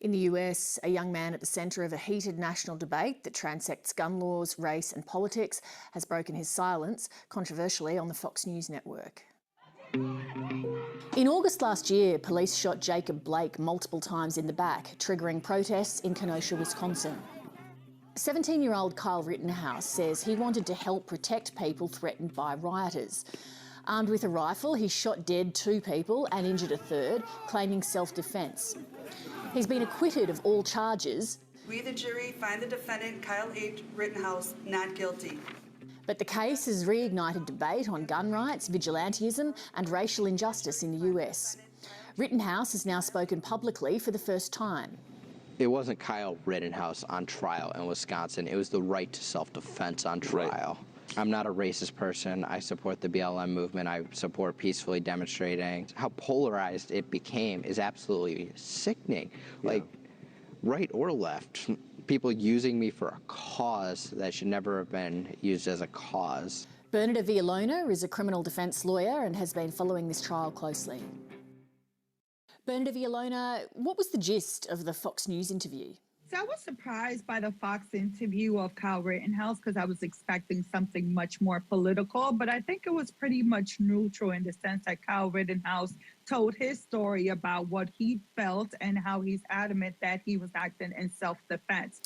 In the US, a young man at the centre of a heated national debate that transects gun laws, race and politics has broken his silence, controversially on the Fox News network. In August last year, police shot Jacob Blake multiple times in the back, triggering protests in Kenosha, Wisconsin. 17-year-old Kyle Rittenhouse says he wanted to help protect people threatened by rioters. Armed with a rifle, he shot dead 2 people and injured a third, claiming self-defence. He's been acquitted of all charges. We, the jury, find the defendant, Kyle H. Rittenhouse, not guilty. But the case has reignited debate on gun rights, vigilantism and racial injustice in the US. Rittenhouse has now spoken publicly for the first time. It wasn't Kyle Rittenhouse on trial in Wisconsin. It was the right to self-defense on trial. Right. I'm not a racist person. I support the BLM movement. I support peacefully demonstrating. How polarized it became is absolutely sickening. Yeah. Like, right or left, people using me for a cause that should never have been used as a cause. Bernadette Villalona is a criminal defence lawyer and has been following this trial closely. Bernadette Villalona, what was the gist of the Fox News interview? So I was surprised by the Fox interview of Kyle Rittenhouse because I was expecting something much more political, but I think it was pretty much neutral in the sense that Kyle Rittenhouse told his story about what he felt and how he's adamant that he was acting in self-defense.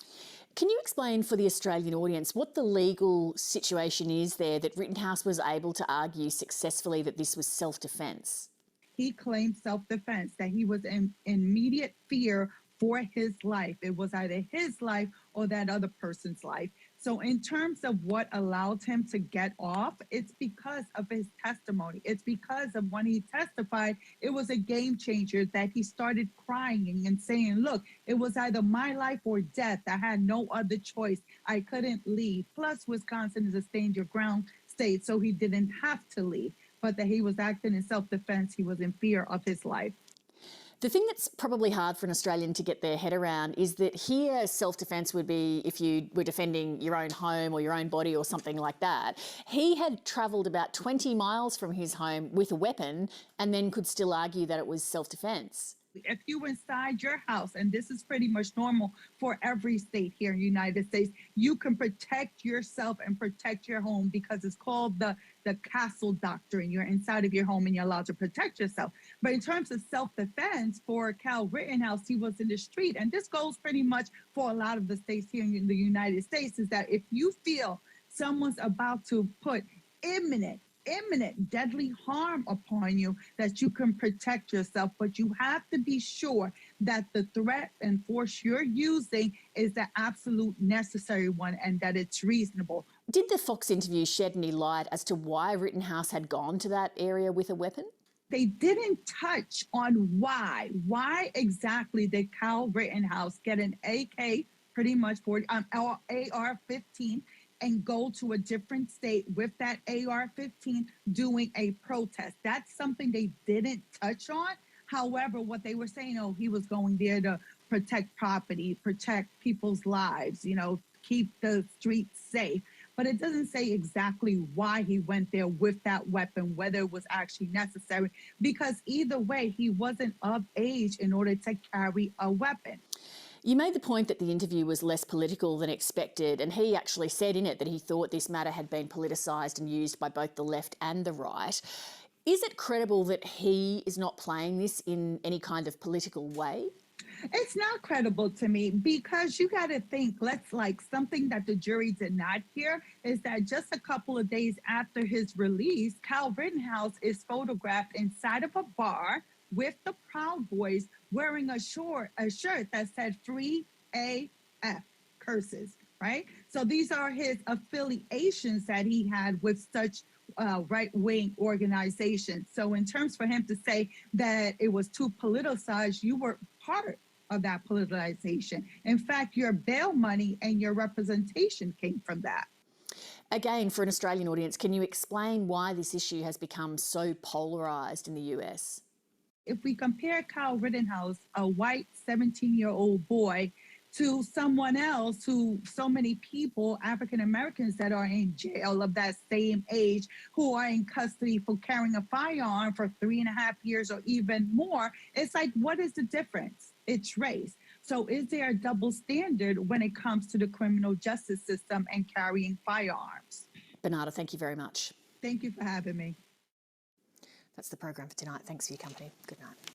Can you explain for the Australian audience what the legal situation is there that Rittenhouse was able to argue successfully that this was self-defense? He claimed self-defense, that he was in immediate fear for his life. It was either his life or that other person's life. So in terms of what allowed him to get off, it's because of his testimony. It's because of when he testified, it was a game changer that he started crying and saying, look, it was either my life or death. I had no other choice. I couldn't leave. Plus, Wisconsin is a stand your ground state, so he didn't have to leave. But that he was acting in self-defense, he was in fear of his life. The thing that's probably hard for an Australian to get their head around is that here self-defence would be if you were defending your own home or your own body or something like that. He had travelled about 20 miles from his home with a weapon and then could still argue that it was self-defence. If you were inside your house, and this is pretty much normal for every state here in the United States, you can protect yourself and protect your home because it's called the castle doctrine. You're inside of your home and you're allowed to protect yourself. But in terms of self-defense, for Kyle Rittenhouse, he was in the street. And this goes pretty much for a lot of the states here in the United States, is that if you feel someone's about to put imminent deadly harm upon you, that you can protect yourself, but you have to be sure that the threat and force you're using is the absolute necessary one and that it's reasonable. Did the Fox interview shed any light as to why Rittenhouse had gone to that area with a weapon? They didn't touch on why. Why exactly did Kyle Rittenhouse get an AK, pretty much AR-15, and go to a different state with that AR-15 doing a protest? That's something they didn't touch on. However, what they were saying, oh, he was going there to protect property, protect people's lives, keep the streets safe. But it doesn't say exactly why he went there with that weapon, whether it was actually necessary, because either way, he wasn't of age in order to carry a weapon. You made the point that the interview was less political than expected, and he actually said in it that he thought this matter had been politicised and used by both the left and the right. Is it credible that he is not playing this in any kind of political way? It's not credible to me because you got to think, something that the jury did not hear is that just a couple of days after his release, Kyle Rittenhouse is photographed inside of a bar with the Proud Boys wearing a shirt that said Free AF, curses, right? So these are his affiliations that he had with such right-wing organizations. So in terms for him to say that it was too politicized, you were part of that politicization. In fact, your bail money and your representation came from that. Again, for an Australian audience, can you explain why this issue has become so polarised in the US? If we compare Kyle Rittenhouse, a white 17-year-old boy, to someone else who so many people, African Americans that are in jail of that same age, who are in custody for carrying a firearm for 3.5 years or even more, it's like, what is the difference? It's race. So is there a double standard when it comes to the criminal justice system and carrying firearms? Bernarda, thank you very much. Thank you for having me. That's the program for tonight. Thanks for your company. Good night.